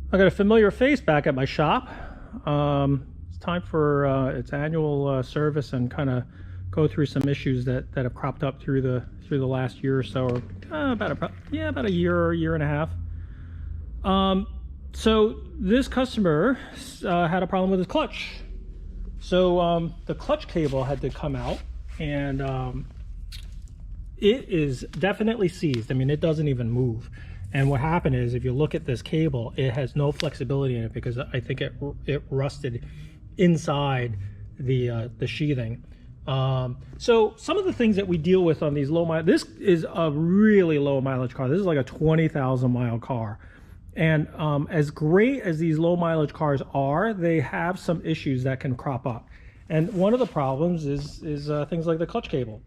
I got a familiar face back at my shop. It's time for its annual service and kind of go through some issues that have cropped up through the last year or so, or about a year and a half. So this customer had a problem with his clutch. So the clutch cable had to come out, and it is definitely seized. I mean, it doesn't even move. And what happened is, if you look at this cable, it has no flexibility in it because I think it rusted inside the sheathing. So some of the things that we deal with on these low mileage, this is a really low mileage car. This is like a 20,000 mile car. And as great as these low mileage cars are, they have some issues that can crop up. And one of the problems is things like the clutch cable.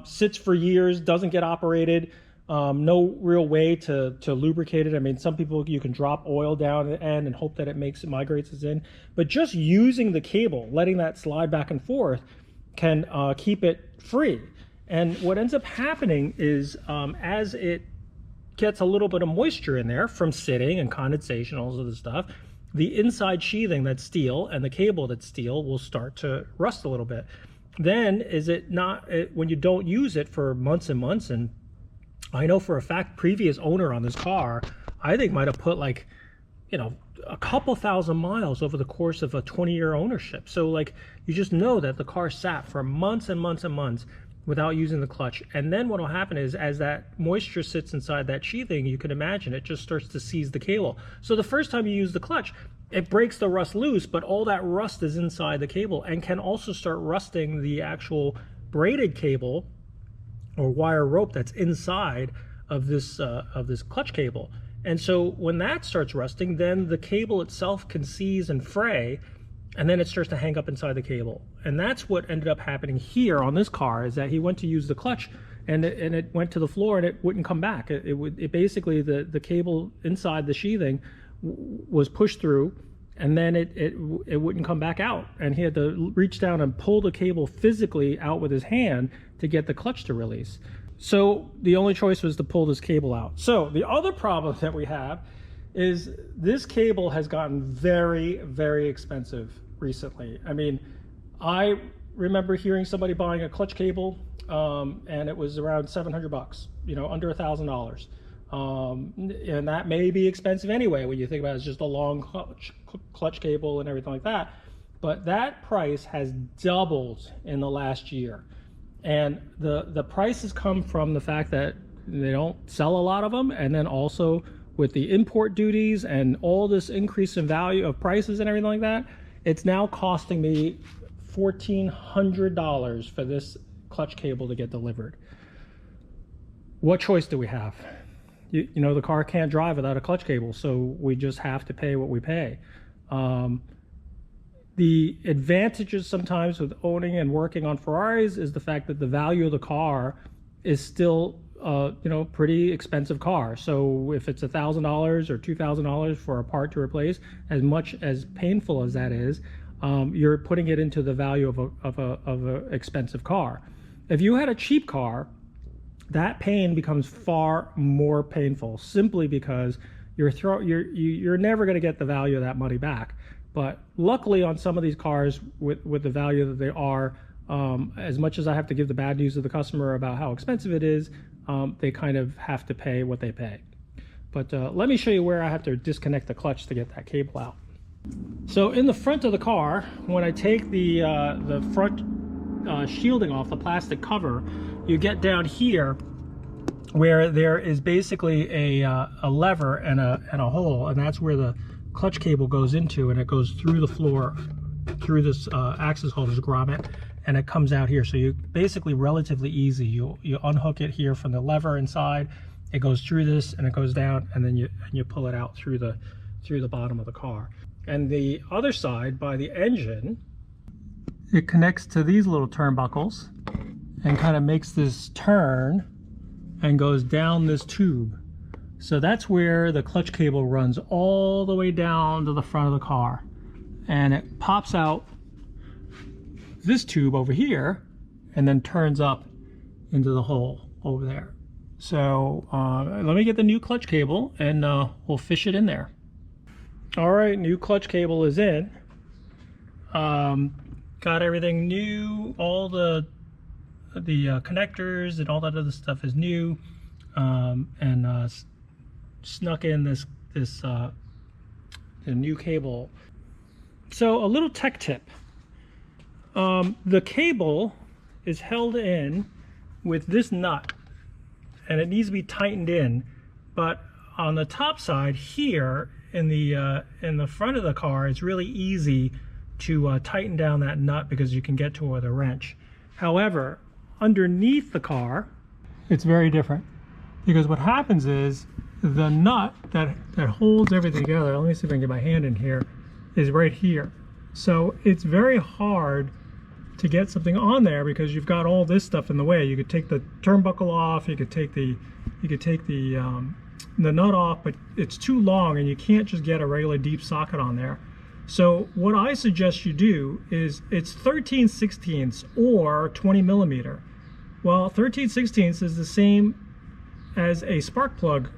Sits for years, doesn't get operated. No real way to lubricate it. I mean, some people, you can drop oil down at the end and hope that it migrates it in. But just using the cable, letting that slide back and forth, can keep it free. And what ends up happening is as it gets a little bit of moisture in there from sitting and condensation, all of the stuff, the inside sheathing that's steel and the cable that's steel will start to rust a little bit. Then when you don't use it for months and months, and I know for a fact previous owner on this car, I think might have put like, a couple thousand miles over the course of a 20-year ownership. So like, you just know that the car sat for months and months and months without using the clutch. And then what will happen is, as that moisture sits inside that sheathing, you can imagine it just starts to seize the cable. So the first time you use the clutch, it breaks the rust loose, but all that rust is inside the cable and can also start rusting the actual braided cable or wire rope that's inside of this clutch cable. And so when that starts rusting, then the cable itself can seize and fray, and then it starts to hang up inside the cable. And that's what ended up happening here on this car, is that he went to use the clutch and it went to the floor and it wouldn't come back. It basically, the cable inside the sheathing was pushed through, and then it wouldn't come back out. And he had to reach down and pull the cable physically out with his hand to get the clutch to release. So the only choice was to pull this cable out. So the other problem that we have is this cable has gotten very, very expensive recently. I mean, I remember hearing somebody buying a clutch cable, and it was around $700, under $1,000. And that may be expensive anyway when you think about it. It's just a long clutch cable and everything like that. But that price has doubled in the last year. And the prices come from the fact that they don't sell a lot of them, and then also with the import duties and all this increase in value of prices and everything like that, it's now costing me $1,400 for this clutch cable to get delivered. What choice do we have? The car can't drive without a clutch cable, so we just have to pay what we pay. The advantages sometimes with owning and working on Ferraris is the fact that the value of the car is still pretty expensive car. So if it's $1,000 or $2,000 for a part to replace, as much as painful as that is, you're putting it into the value of a expensive car. If you had a cheap car, that pain becomes far more painful, simply because you're never going to get the value of that money back. But luckily, on some of these cars, with the value that they are, as much as I have to give the bad news to the customer about how expensive it is, they kind of have to pay what they pay. But let me show you where I have to disconnect the clutch to get that cable out. So in the front of the car, when I take the front shielding off, the plastic cover, you get down here where there is basically a lever and a hole, and that's where the clutch cable goes into, and it goes through the floor, through this access hole, this grommet, and it comes out here. So you basically relatively easy. You unhook it here from the lever inside, it goes through this and it goes down, and then you pull it out through the bottom of the car. And the other side, by the engine, it connects to these little turnbuckles and kind of makes this turn and goes down this tube. So that's where the clutch cable runs all the way down to the front of the car, and it pops out this tube over here and then turns up into the hole over there. So let me get the new clutch cable and we'll fish it in there. All right, new clutch cable is in. Got everything new. All the connectors and all that other stuff is new, and snuck in this the new cable. So a little tech tip. The cable is held in with this nut, and it needs to be tightened in. But on the top side here, in the front of the car, it's really easy to tighten down that nut because you can get to it with a wrench. However, underneath the car, it's very different, because what happens is the nut that holds everything together, let me see if I can get my hand in here, is right here. So it's very hard to get something on there because you've got all this stuff in the way. You could take the turnbuckle off, you could take the nut off, but it's too long and you can't just get a regular deep socket on there. So what I suggest you do is, it's 13/16 or 20 millimeter. Well, 13/16 is the same as a spark plug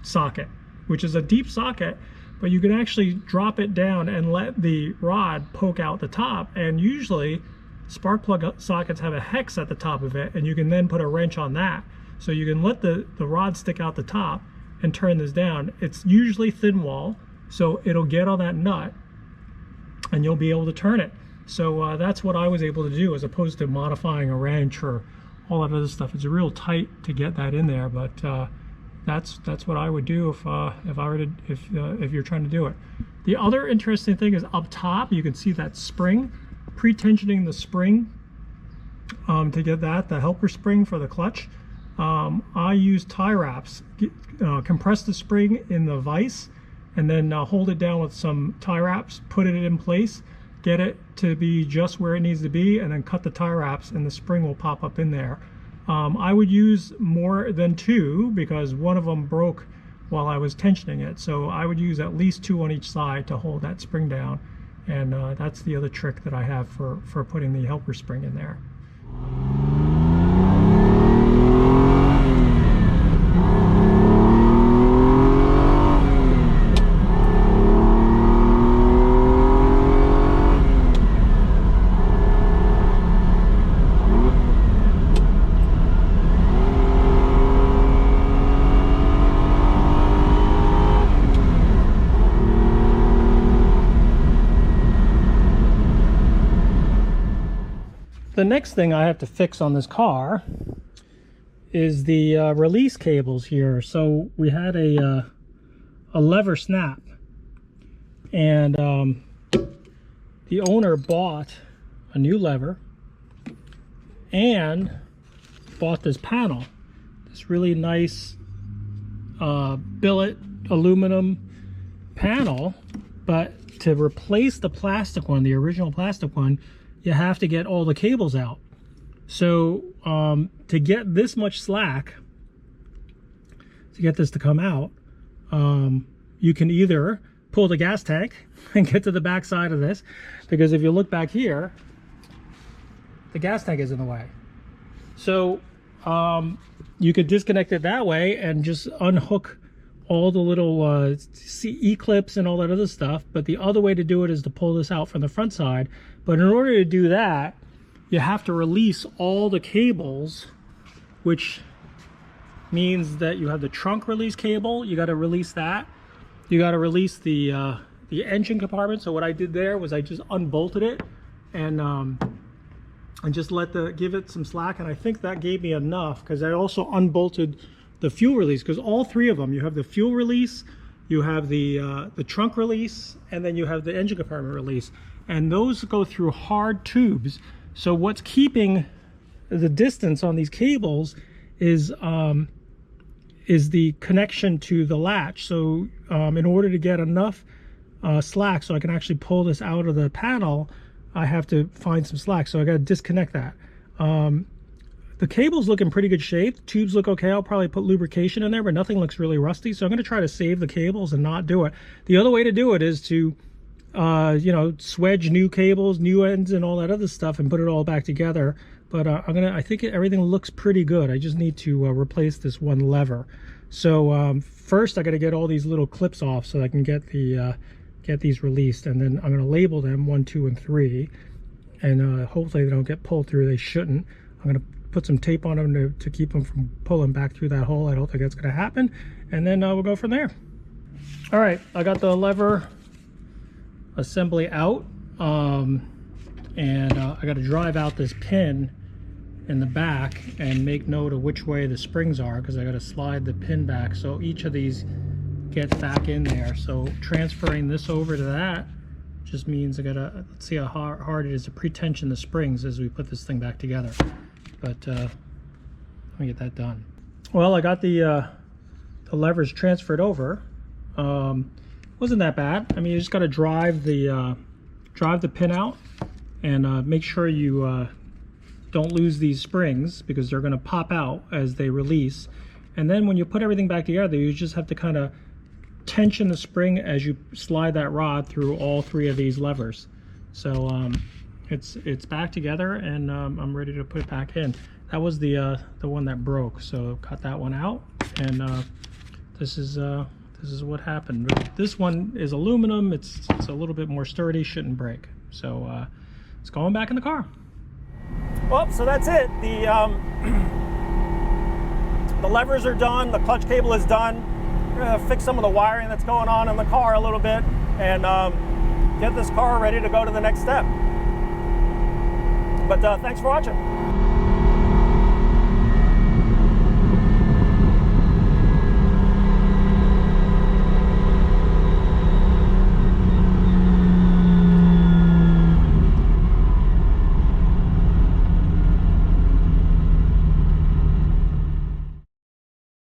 socket, which is a deep socket, but you can actually drop it down and let the rod poke out the top. And usually spark plug sockets have a hex at the top of it, and you can then put a wrench on that. So you can let the rod stick out the top and turn this down. It's usually thin wall, so it'll get on that nut and you'll be able to turn it. So that's what I was able to do, as opposed to modifying a wrench or all that other stuff. It's real tight to get that in there, but that's what I would do if you're trying to do it. The other interesting thing is up top, you can see that spring, pre-tensioning the spring to get the helper spring for the clutch. I use tie wraps, compress the spring in the vise, and then hold it down with some tie wraps, put it in place, get it to be just where it needs to be, and then cut the tie wraps and the spring will pop up in there. I would use more than 2 because one of them broke while I was tensioning it. So I would use at least 2 on each side to hold that spring down. And that's the other trick that I have for putting the helper spring in there. The next thing I have to fix on this car is the release cables here. So we had a lever snap, and the owner bought a new lever and bought this panel, this really nice billet aluminum panel. But to replace the plastic one, the original plastic one, you have to get all the cables out. So to get this much slack, to get this to come out, you can either pull the gas tank and get to the back side of this, because if you look back here, the gas tank is in the way. So you could disconnect it that way and just unhook all the little E-clips and all that other stuff. But the other way to do it is to pull this out from the front side. But in order to do that, you have to release all the cables, which means that you have the trunk release cable. You got to release that. You got to release the engine compartment. So what I did there was I just unbolted it and just give it some slack. And I think that gave me enough, because I also unbolted the fuel release, because all 3 of them, you have the fuel release, you have the trunk release, and then you have the engine compartment release, and those go through hard tubes. So what's keeping the distance on these cables is the connection to the latch. So in order to get enough slack so I can actually pull this out of the panel, I have to find some slack. So I got to disconnect that. The cable's look in pretty good shape. Tubes look okay. I'll probably put lubrication in there, but nothing looks really rusty. So I'm going to try to save the cables and not do it. The other way to do it is to, you know, swedge new cables, new ends, and all that other stuff, and put it all back together but I think everything looks pretty good. I just need to replace this one lever. So first I got to get all these little clips off so I can get these released, and then I'm going to label them 1, 2, and 3, and hopefully they don't get pulled through. They shouldn't. I'm going to put some tape on them to keep them from pulling back through that hole. I don't think that's going to happen, and then we'll go from there. All right, I got the lever assembly out, and I got to drive out this pin in the back and make note of which way the springs are, because I got to slide the pin back so each of these gets back in there. So transferring this over to that just means I gotta, let's see how hard it is to pre-tension the springs as we put this thing back together. But let me get that done. Well, I got the levers transferred over. Wasn't that bad. I mean, you just got to drive the pin out and make sure you don't lose these springs, because they're going to pop out as they release. And then when you put everything back together, you just have to kind of tension the spring as you slide that rod through all 3 of these levers. So it's back together, and I'm ready to put it back in. That was the one that broke, so cut that one out, and this is what happened. This one is aluminum. It's a little bit more sturdy, shouldn't break. So it's going back in the car. Well, so that's it. The levers are done. The clutch cable is done. We're gonna fix some of the wiring that's going on in the car a little bit, and get this car ready to go to the next step. But thanks for watching.